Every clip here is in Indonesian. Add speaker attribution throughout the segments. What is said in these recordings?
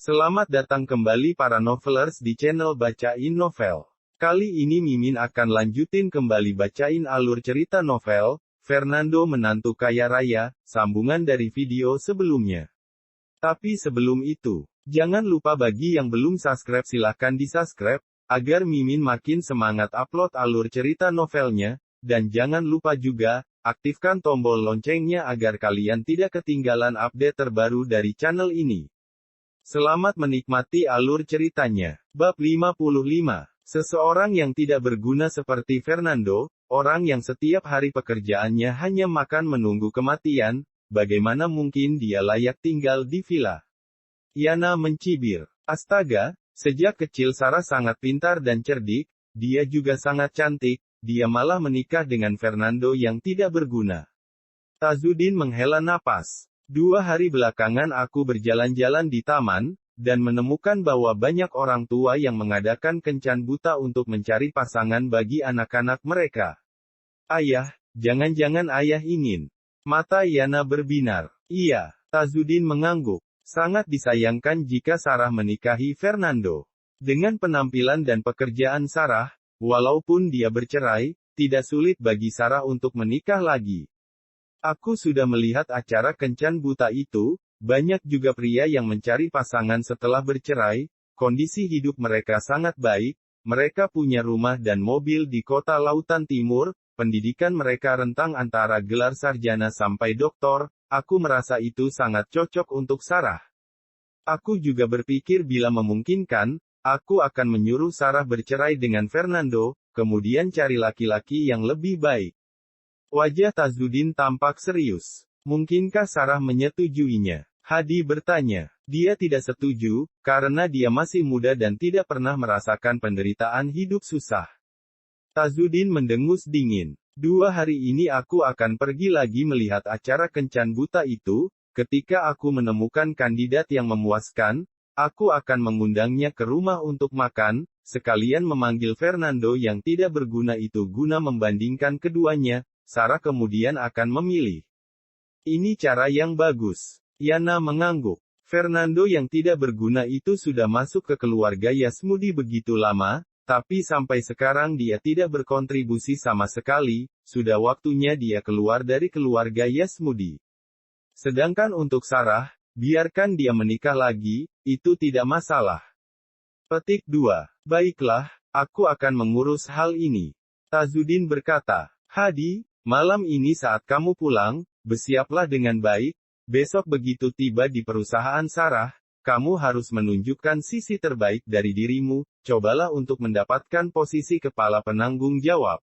Speaker 1: Selamat datang kembali para novelers di channel Bacain Novel. Kali ini Mimin akan lanjutin kembali bacain alur cerita novel, Fernando Menantu Kaya Raya, sambungan dari video sebelumnya. Tapi sebelum itu, jangan lupa bagi yang belum subscribe silahkan di-subscribe, agar Mimin makin semangat upload alur cerita novelnya, dan jangan lupa juga, aktifkan tombol loncengnya agar kalian tidak ketinggalan update terbaru dari channel ini. Selamat menikmati alur ceritanya. Bab 55. Seseorang yang tidak berguna seperti Fernando, orang yang setiap hari pekerjaannya hanya makan menunggu kematian, bagaimana mungkin dia layak tinggal di villa? Yana mencibir. Astaga, sejak kecil Sarah sangat pintar dan cerdik, dia juga sangat cantik, dia malah menikah dengan Fernando yang tidak berguna. Tazudin menghela napas. 2 hari belakangan aku berjalan-jalan di taman, dan menemukan bahwa banyak orang tua yang mengadakan kencan buta untuk mencari pasangan bagi anak-anak mereka. Ayah, jangan-jangan ayah ingin. Mata Yana berbinar. Iya, Tazudin mengangguk. Sangat disayangkan jika Sarah menikahi Fernando. Dengan penampilan dan pekerjaan Sarah, walaupun dia bercerai, tidak sulit bagi Sarah untuk menikah lagi. Aku sudah melihat acara kencan buta itu, banyak juga pria yang mencari pasangan setelah bercerai, kondisi hidup mereka sangat baik, mereka punya rumah dan mobil di kota Lautan Timur, pendidikan mereka rentang antara gelar sarjana sampai doktor, aku merasa itu sangat cocok untuk Sarah. Aku juga berpikir bila memungkinkan, aku akan menyuruh Sarah bercerai dengan Fernando, kemudian cari laki-laki yang lebih baik. Wajah Tazudin tampak serius. Mungkinkah Sarah menyetujuinya? Hadi bertanya. Dia tidak setuju, karena dia masih muda dan tidak pernah merasakan penderitaan hidup susah. Tazudin mendengus dingin. 2 hari ini aku akan pergi lagi melihat acara kencan buta itu, ketika aku menemukan kandidat yang memuaskan, aku akan mengundangnya ke rumah untuk makan, sekalian memanggil Fernando yang tidak berguna itu guna membandingkan keduanya. Sarah kemudian akan memilih. Ini cara yang bagus. Yana mengangguk. Fernando yang tidak berguna itu sudah masuk ke keluarga Yasmudi begitu lama, tapi sampai sekarang dia tidak berkontribusi sama sekali, sudah waktunya dia keluar dari keluarga Yasmudi. Sedangkan untuk Sarah, biarkan dia menikah lagi, itu tidak masalah. Petik 2. Baiklah, aku akan mengurus hal ini. Tazudin berkata. Hadi, malam ini saat kamu pulang, bersiaplah dengan baik, besok begitu tiba di perusahaan Sarah, kamu harus menunjukkan sisi terbaik dari dirimu, cobalah untuk mendapatkan posisi kepala penanggung jawab.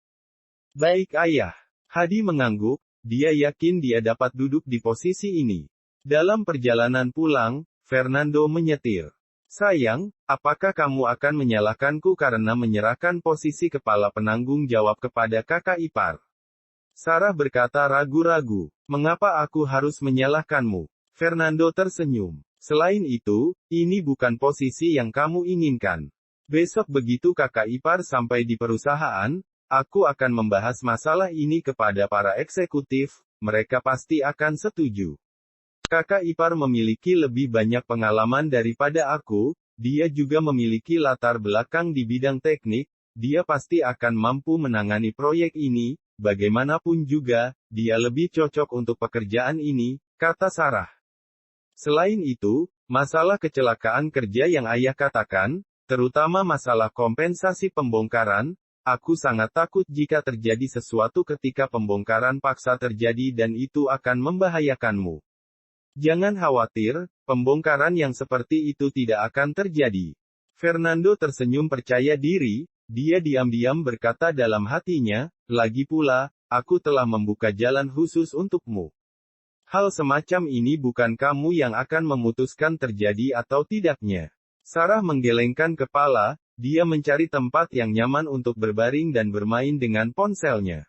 Speaker 1: Baik ayah. Hadi mengangguk, dia yakin dia dapat duduk di posisi ini. Dalam perjalanan pulang, Fernando menyetir. Sayang, apakah kamu akan menyalahkanku karena menyerahkan posisi kepala penanggung jawab kepada kakak ipar? Sarah berkata ragu-ragu. Mengapa aku harus menyalahkanmu? Fernando tersenyum. Selain itu, ini bukan posisi yang kamu inginkan. Besok begitu kakak ipar sampai di perusahaan, aku akan membahas masalah ini kepada para eksekutif, mereka pasti akan setuju. Kakak ipar memiliki lebih banyak pengalaman daripada aku, dia juga memiliki latar belakang di bidang teknik, dia pasti akan mampu menangani proyek ini. Bagaimanapun juga, dia lebih cocok untuk pekerjaan ini, kata Sarah. Selain itu, masalah kecelakaan kerja yang ayah katakan, terutama masalah kompensasi pembongkaran, aku sangat takut jika terjadi sesuatu ketika pembongkaran paksa terjadi dan itu akan membahayakanmu. Jangan khawatir, pembongkaran yang seperti itu tidak akan terjadi. Fernando tersenyum percaya diri. Dia diam-diam berkata dalam hatinya, lagi pula, aku telah membuka jalan khusus untukmu. Hal semacam ini bukan kamu yang akan memutuskan terjadi atau tidaknya. Sarah menggelengkan kepala, dia mencari tempat yang nyaman untuk berbaring dan bermain dengan ponselnya.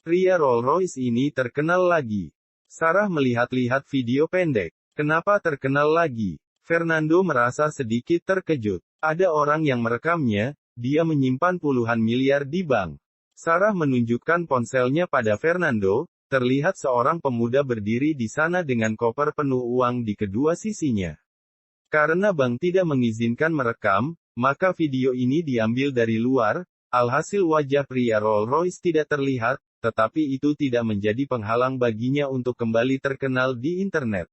Speaker 1: Pria Rolls-Royce ini terkenal lagi. Sarah melihat-lihat video pendek. Kenapa terkenal lagi? Fernando merasa sedikit terkejut. Ada orang yang merekamnya. Dia menyimpan puluhan miliar di bank. Sarah menunjukkan ponselnya pada Fernando, terlihat seorang pemuda berdiri di sana dengan koper penuh uang di kedua sisinya. Karena bank tidak mengizinkan merekam, maka video ini diambil dari luar. Alhasil wajah pria Rolls-Royce tidak terlihat, tetapi itu tidak menjadi penghalang baginya untuk kembali terkenal di internet.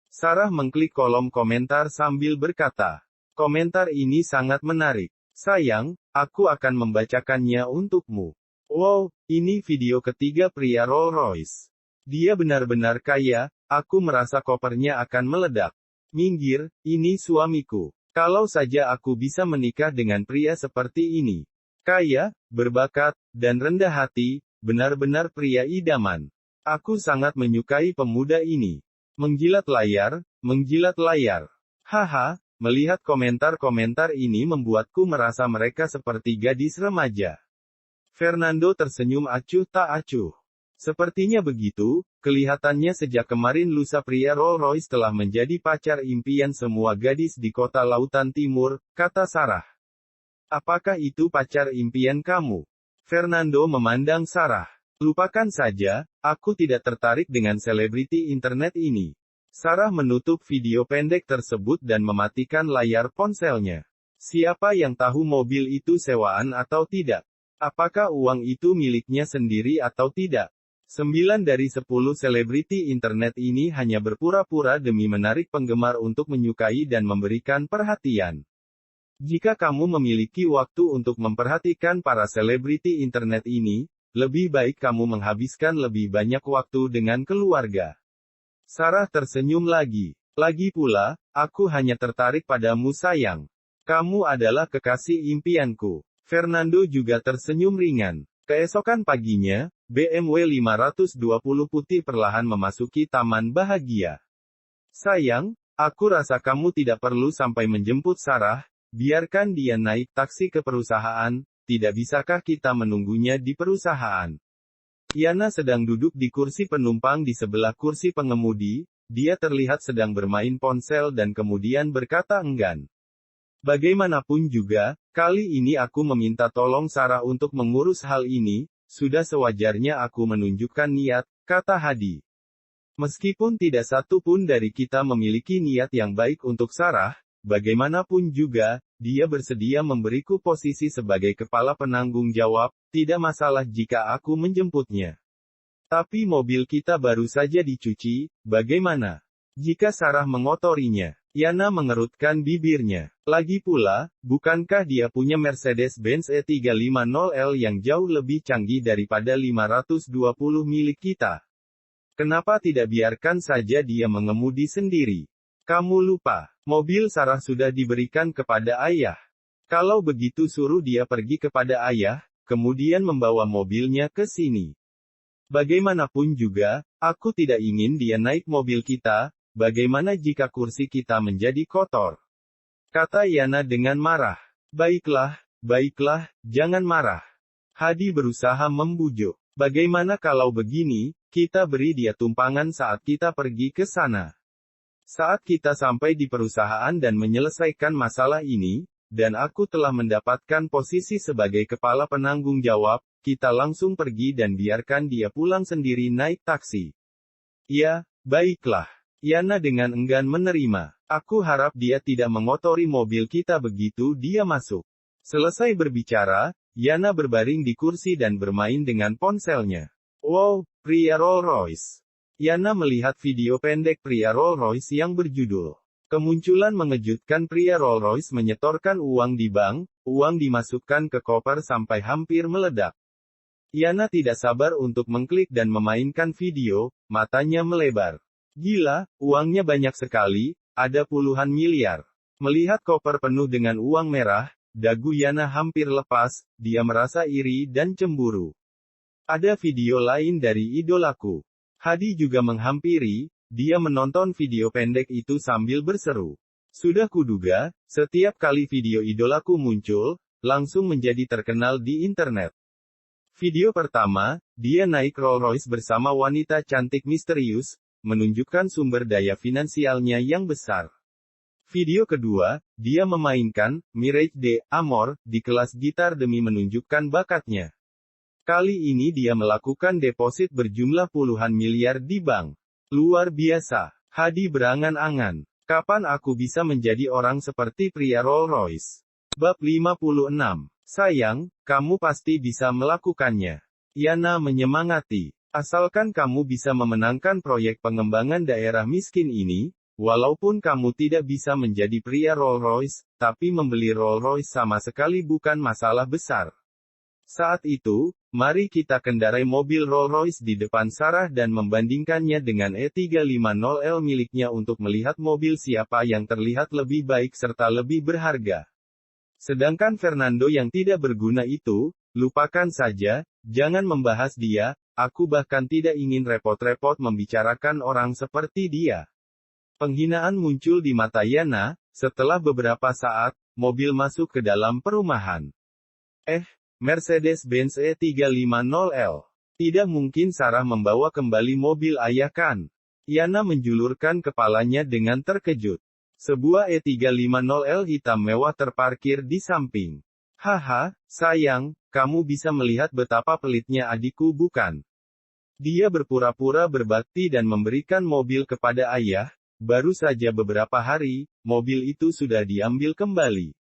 Speaker 1: Sarah mengklik kolom komentar sambil berkata, "Komentar ini sangat menarik. Sayang, aku akan membacakannya untukmu. Wow, ini video ketiga pria Rolls-Royce. Dia benar-benar kaya, aku merasa kopernya akan meledak. Minggir, ini suamiku. Kalau saja aku bisa menikah dengan pria seperti ini. Kaya, berbakat, dan rendah hati, benar-benar pria idaman. Aku sangat menyukai pemuda ini. Menjilat layar, menjilat layar. Haha, melihat komentar-komentar ini membuatku merasa mereka seperti gadis remaja." Fernando tersenyum acuh tak acuh. Sepertinya begitu, kelihatannya sejak kemarin lusa pria Rolls-Royce telah menjadi pacar impian semua gadis di kota lautan timur, kata Sarah. "Apakah itu pacar impian kamu?" Fernando memandang Sarah. "Lupakan saja, aku tidak tertarik dengan selebriti internet ini." Sarah menutup video pendek tersebut dan mematikan layar ponselnya. Siapa yang tahu mobil itu sewaan atau tidak? Apakah uang itu miliknya sendiri atau tidak? 9 dari 10 selebriti internet ini hanya berpura-pura demi menarik penggemar untuk menyukai dan memberikan perhatian. Jika kamu memiliki waktu untuk memperhatikan para selebriti internet ini, lebih baik kamu menghabiskan lebih banyak waktu dengan keluarga. Sarah tersenyum lagi. "Lagi pula, aku hanya tertarik padamu sayang. Kamu adalah kekasih impianku." Fernando juga tersenyum ringan. Keesokan paginya, BMW 520 putih perlahan memasuki taman bahagia. "Sayang, aku rasa kamu tidak perlu sampai menjemput Sarah, biarkan dia naik taksi ke perusahaan, tidak bisakah kita menunggunya di perusahaan?" Yana sedang duduk di kursi penumpang di sebelah kursi pengemudi, dia terlihat sedang bermain ponsel dan kemudian berkata enggan. "Bagaimanapun juga, kali ini aku meminta tolong Sarah untuk mengurus hal ini, sudah sewajarnya aku menunjukkan niat," kata Hadi. "Meskipun tidak satu pun dari kita memiliki niat yang baik untuk Sarah, bagaimanapun juga, dia bersedia memberiku posisi sebagai kepala penanggung jawab, tidak masalah jika aku menjemputnya. Tapi mobil kita baru saja dicuci, bagaimana jika Sarah mengotorinya?" Yana mengerutkan bibirnya. "Lagi pula, bukankah dia punya Mercedes-Benz E350L yang jauh lebih canggih daripada 520 milik kita? Kenapa tidak biarkan saja dia mengemudi sendiri? Kamu lupa, mobil Sarah sudah diberikan kepada ayah. Kalau begitu suruh dia pergi kepada ayah, kemudian membawa mobilnya ke sini. Bagaimanapun juga, aku tidak ingin dia naik mobil kita. Bagaimana jika kursi kita menjadi kotor?" kata Yana dengan marah. Baiklah, jangan marah." Hadi berusaha membujuk. "Bagaimana kalau begini, kita beri dia tumpangan saat kita pergi ke sana. Saat kita sampai di perusahaan dan menyelesaikan masalah ini, dan aku telah mendapatkan posisi sebagai kepala penanggung jawab, kita langsung pergi dan biarkan dia pulang sendiri naik taksi." "Ya, baiklah." Yana dengan enggan menerima. "Aku harap dia tidak mengotori mobil kita begitu dia masuk." Selesai berbicara, Yana berbaring di kursi dan bermain dengan ponselnya. "Wow, pria Rolls-Royce." Yana melihat video pendek pria Rolls-Royce yang berjudul "Kemunculan Mengejutkan." Pria Rolls-Royce menyetorkan uang di bank, uang dimasukkan ke koper sampai hampir meledak. Yana tidak sabar untuk mengklik dan memainkan video, matanya melebar. Gila, uangnya banyak sekali, ada puluhan miliar. Melihat koper penuh dengan uang merah, dagu Yana hampir lepas, dia merasa iri dan cemburu. "Ada video lain dari idolaku." Hadi juga menghampiri, dia menonton video pendek itu sambil berseru. "Sudah kuduga, setiap kali video idolaku muncul, langsung menjadi terkenal di internet." Video pertama, dia naik Rolls-Royce bersama wanita cantik misterius, menunjukkan sumber daya finansialnya yang besar. Video kedua, dia memainkan Mirage de Amor di kelas gitar demi menunjukkan bakatnya. Kali ini dia melakukan deposit berjumlah puluhan miliar di bank. Luar biasa. Hadi berangan-angan. Kapan aku bisa menjadi orang seperti pria Rolls Royce? Bab 56. Sayang, kamu pasti bisa melakukannya. Yana menyemangati. Asalkan kamu bisa memenangkan proyek pengembangan daerah miskin ini, walaupun kamu tidak bisa menjadi pria Rolls Royce, tapi membeli Rolls Royce sama sekali bukan masalah besar. Saat itu, mari kita kendarai mobil Rolls Royce di depan Sarah dan membandingkannya dengan E350L miliknya untuk melihat mobil siapa yang terlihat lebih baik serta lebih berharga. Sedangkan Fernando yang tidak berguna itu, lupakan saja, jangan membahas dia, aku bahkan tidak ingin repot-repot membicarakan orang seperti dia. Penghinaan muncul di mata Yana, setelah beberapa saat, mobil masuk ke dalam perumahan. Mercedes-Benz E350L. Tidak mungkin Sarah membawa kembali mobil ayah kan? Yana menjulurkan kepalanya dengan terkejut. Sebuah E350L hitam mewah terparkir di samping. Haha, sayang, kamu bisa melihat betapa pelitnya adikku bukan? Dia berpura-pura berbakti dan memberikan mobil kepada ayah, baru saja beberapa hari, mobil itu sudah diambil kembali.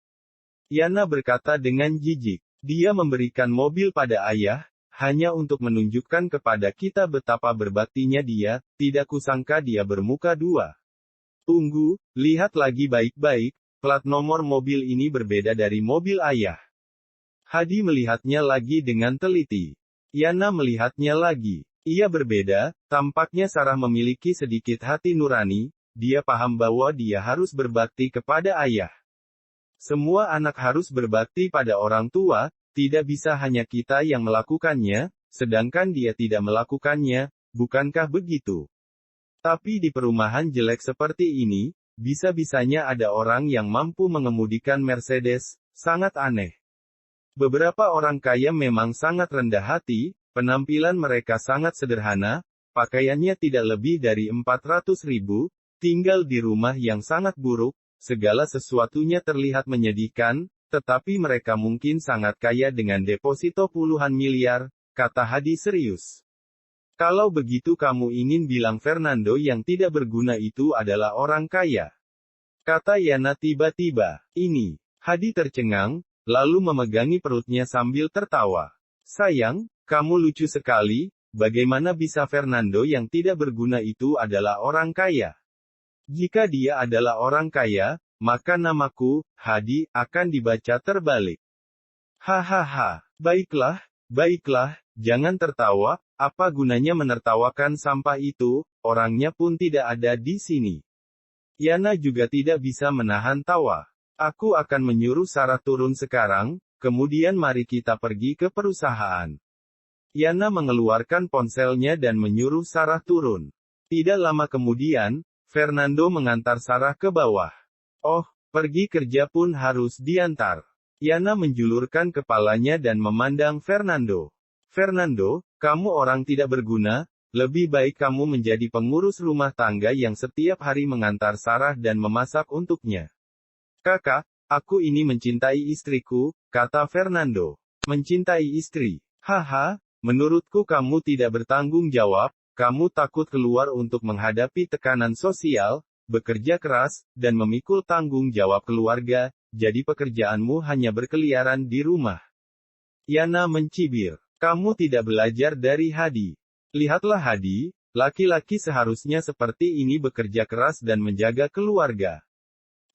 Speaker 1: Yana berkata dengan jijik. Dia memberikan mobil pada ayah, hanya untuk menunjukkan kepada kita betapa berbaktinya dia, tidak kusangka dia bermuka dua. Tunggu, lihat lagi baik-baik, plat nomor mobil ini berbeda dari mobil ayah. Hadi melihatnya lagi dengan teliti. Yana melihatnya lagi. Ia berbeda, tampaknya Sarah memiliki sedikit hati nurani, dia paham bahwa dia harus berbakti kepada ayah. Semua anak harus berbakti pada orang tua, tidak bisa hanya kita yang melakukannya, sedangkan dia tidak melakukannya, bukankah begitu? Tapi di perumahan jelek seperti ini, bisa-bisanya ada orang yang mampu mengemudikan Mercedes, sangat aneh. Beberapa orang kaya memang sangat rendah hati, penampilan mereka sangat sederhana, pakaiannya tidak lebih dari 400.000, tinggal di rumah yang sangat buruk, segala sesuatunya terlihat menyedihkan, tetapi mereka mungkin sangat kaya dengan deposito puluhan miliar, kata Hadi serius. Kalau begitu kamu ingin bilang Fernando yang tidak berguna itu adalah orang kaya? Kata Yana tiba-tiba. Ini. Hadi tercengang, lalu memegangi perutnya sambil tertawa. Sayang, kamu lucu sekali, bagaimana bisa Fernando yang tidak berguna itu adalah orang kaya? Jika dia adalah orang kaya, maka namaku, Hadi, akan dibaca terbalik. Hahaha, baiklah, jangan tertawa, apa gunanya menertawakan sampah itu, orangnya pun tidak ada di sini. Yana juga tidak bisa menahan tawa. Aku akan menyuruh Sarah turun sekarang, kemudian mari kita pergi ke perusahaan. Yana mengeluarkan ponselnya dan menyuruh Sarah turun. Tidak lama kemudian, Fernando mengantar Sarah ke bawah. Oh, pergi kerja pun harus diantar. Yana menjulurkan kepalanya dan memandang Fernando. Fernando, kamu orang tidak berguna, lebih baik kamu menjadi pengurus rumah tangga yang setiap hari mengantar Sarah dan memasak untuknya. Kakak, aku ini mencintai istriku, kata Fernando. Mencintai istri? Haha, menurutku kamu tidak bertanggung jawab. Kamu takut keluar untuk menghadapi tekanan sosial, bekerja keras, dan memikul tanggung jawab keluarga, jadi pekerjaanmu hanya berkeliaran di rumah. Yana mencibir. Kamu tidak belajar dari Hadi. Lihatlah Hadi, laki-laki seharusnya seperti ini bekerja keras dan menjaga keluarga.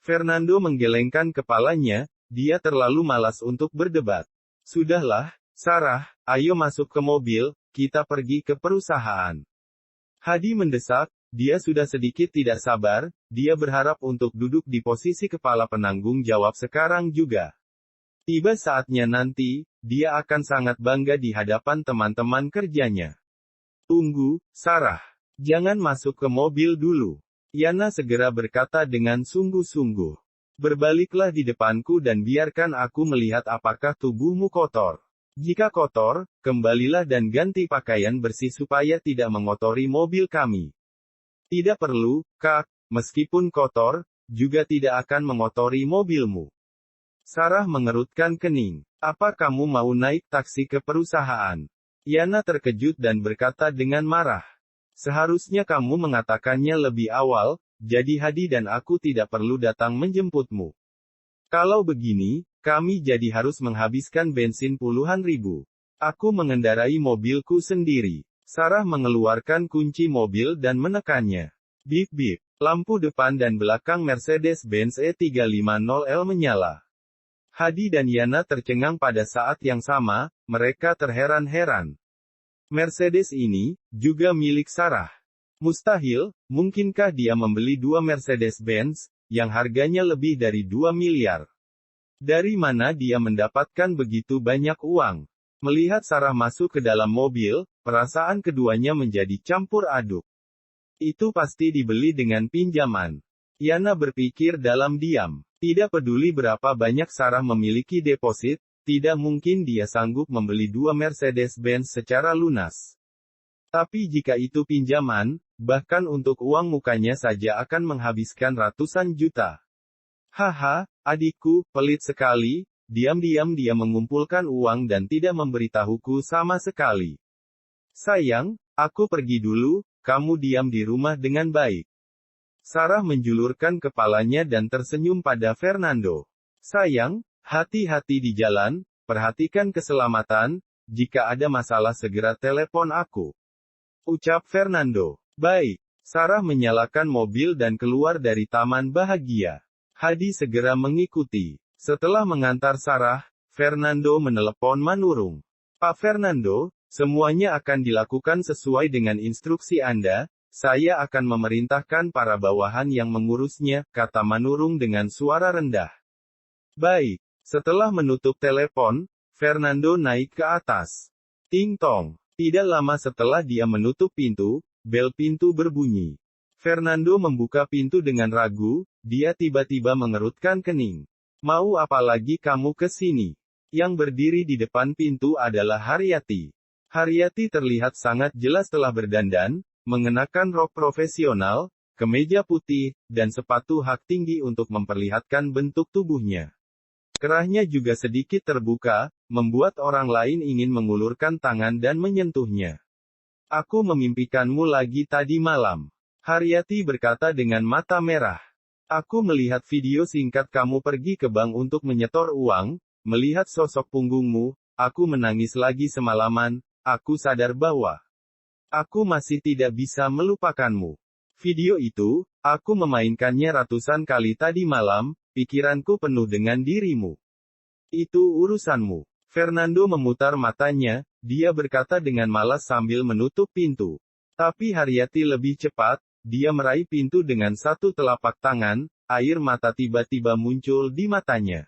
Speaker 1: Fernando menggelengkan kepalanya, dia terlalu malas untuk berdebat. Sudahlah, Sarah, ayo masuk ke mobil, kita pergi ke perusahaan. Hadi mendesak, dia sudah sedikit tidak sabar, dia berharap untuk duduk di posisi kepala penanggung jawab sekarang juga. Tiba saatnya nanti, dia akan sangat bangga di hadapan teman-teman kerjanya. Tunggu, Sarah. Jangan masuk ke mobil dulu. Yana segera berkata dengan sungguh-sungguh. Berbaliklah di depanku dan biarkan aku melihat apakah tubuhmu kotor. Jika kotor, kembalilah dan ganti pakaian bersih supaya tidak mengotori mobil kami. Tidak perlu, Kak, meskipun kotor, juga tidak akan mengotori mobilmu. Sarah mengerutkan kening. Apa kamu mau naik taksi ke perusahaan? Yana terkejut dan berkata dengan marah. Seharusnya kamu mengatakannya lebih awal, jadi Hadi dan aku tidak perlu datang menjemputmu. Kalau begini, kami jadi harus menghabiskan bensin puluhan ribu. Aku mengendarai mobilku sendiri. Sarah mengeluarkan kunci mobil dan menekannya. Bip-bip. Lampu depan dan belakang Mercedes-Benz E350L menyala. Hadi dan Yana tercengang pada saat yang sama, mereka terheran-heran. Mercedes ini, juga milik Sarah. Mustahil, mungkinkah dia membeli dua Mercedes-Benz, yang harganya lebih dari 2 miliar? Dari mana dia mendapatkan begitu banyak uang? Melihat Sarah masuk ke dalam mobil, perasaan keduanya menjadi campur aduk. Itu pasti dibeli dengan pinjaman. Yana berpikir dalam diam. Tidak peduli berapa banyak Sarah memiliki deposit, tidak mungkin dia sanggup membeli dua Mercedes-Benz secara lunas. Tapi jika itu pinjaman, bahkan untuk uang mukanya saja akan menghabiskan ratusan juta. Haha, adikku, pelit sekali, diam-diam dia mengumpulkan uang dan tidak memberitahuku sama sekali. Sayang, aku pergi dulu, kamu diam di rumah dengan baik. Sarah menjulurkan kepalanya dan tersenyum pada Fernando. Sayang, hati-hati di jalan, perhatikan keselamatan, jika ada masalah segera telepon aku. Ucap Fernando. Baik. Sarah menyalakan mobil dan keluar dari taman bahagia. Hadi segera mengikuti. Setelah mengantar Sarah, Fernando menelepon Manurung. Pak Fernando, semuanya akan dilakukan sesuai dengan instruksi Anda. Saya akan memerintahkan para bawahan yang mengurusnya, kata Manurung dengan suara rendah. Baik. Setelah menutup telepon, Fernando naik ke atas. Ting tong. Tidak lama setelah dia menutup pintu, bel pintu berbunyi. Fernando membuka pintu dengan ragu, dia tiba-tiba mengerutkan kening. Mau apa lagi kamu ke sini? Yang berdiri di depan pintu adalah Haryati. Haryati terlihat sangat jelas telah berdandan, mengenakan rok profesional, kemeja putih, dan sepatu hak tinggi untuk memperlihatkan bentuk tubuhnya. Kerahnya juga sedikit terbuka, membuat orang lain ingin mengulurkan tangan dan menyentuhnya. Aku memimpikanmu lagi tadi malam. Haryati berkata dengan mata merah. Aku melihat video singkat kamu pergi ke bank untuk menyetor uang, melihat sosok punggungmu, aku menangis lagi semalaman, aku sadar bahwa aku masih tidak bisa melupakanmu. Video itu, aku memainkannya ratusan kali tadi malam, pikiranku penuh dengan dirimu. Itu urusanmu. Fernando memutar matanya, dia berkata dengan malas sambil menutup pintu. Tapi Haryati lebih cepat, dia meraih pintu dengan satu telapak tangan, air mata tiba-tiba muncul di matanya.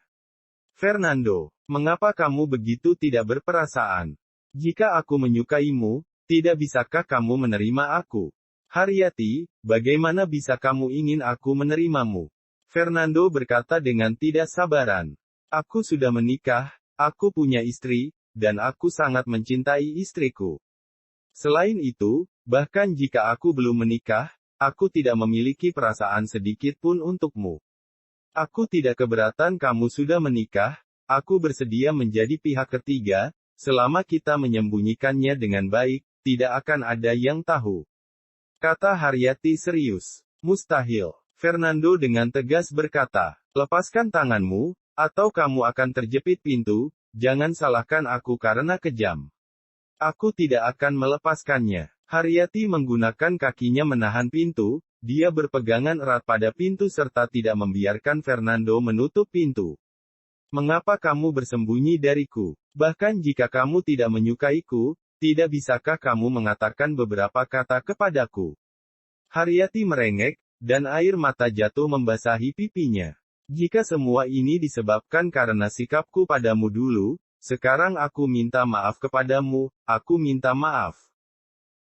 Speaker 1: Fernando, mengapa kamu begitu tidak berperasaan? Jika aku menyukaimu, tidak bisakah kamu menerima aku? Haryati, bagaimana bisa kamu ingin aku menerimamu? Fernando berkata dengan tidak sabaran. Aku sudah menikah, aku punya istri, dan aku sangat mencintai istriku. Selain itu, bahkan jika aku belum menikah, aku tidak memiliki perasaan sedikit pun untukmu. Aku tidak keberatan kamu sudah menikah, aku bersedia menjadi pihak ketiga, selama kita menyembunyikannya dengan baik, tidak akan ada yang tahu. Kata Haryati serius. Mustahil. Fernando dengan tegas berkata, lepaskan tanganmu, atau kamu akan terjepit pintu, jangan salahkan aku karena kejam. Aku tidak akan melepaskannya. Haryati menggunakan kakinya menahan pintu, dia berpegangan erat pada pintu serta tidak membiarkan Fernando menutup pintu. Mengapa kamu bersembunyi dariku? Bahkan jika kamu tidak menyukaiku, tidak bisakah kamu mengatakan beberapa kata kepadaku? Haryati merengek, dan air mata jatuh membasahi pipinya. Jika semua ini disebabkan karena sikapku padamu dulu, sekarang aku minta maaf kepadamu, aku minta maaf.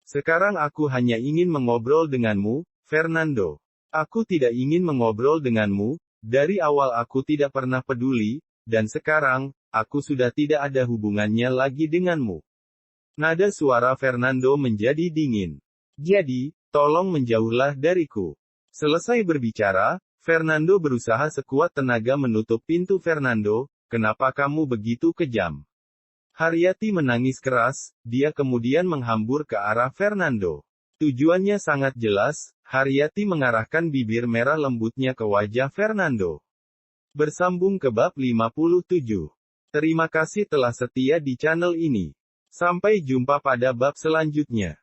Speaker 1: Sekarang aku hanya ingin mengobrol denganmu, Fernando. Aku tidak ingin mengobrol denganmu, dari awal aku tidak pernah peduli, dan sekarang, aku sudah tidak ada hubungannya lagi denganmu. Nada suara Fernando menjadi dingin. Jadi, tolong menjauhlah dariku. Selesai berbicara, Fernando berusaha sekuat tenaga menutup pintu Fernando, kenapa kamu begitu kejam? Haryati menangis keras, dia kemudian menghambur ke arah Fernando. Tujuannya sangat jelas, Haryati mengarahkan bibir merah lembutnya ke wajah Fernando. Bersambung ke bab 57. Terima kasih telah setia di channel ini. Sampai jumpa pada bab selanjutnya.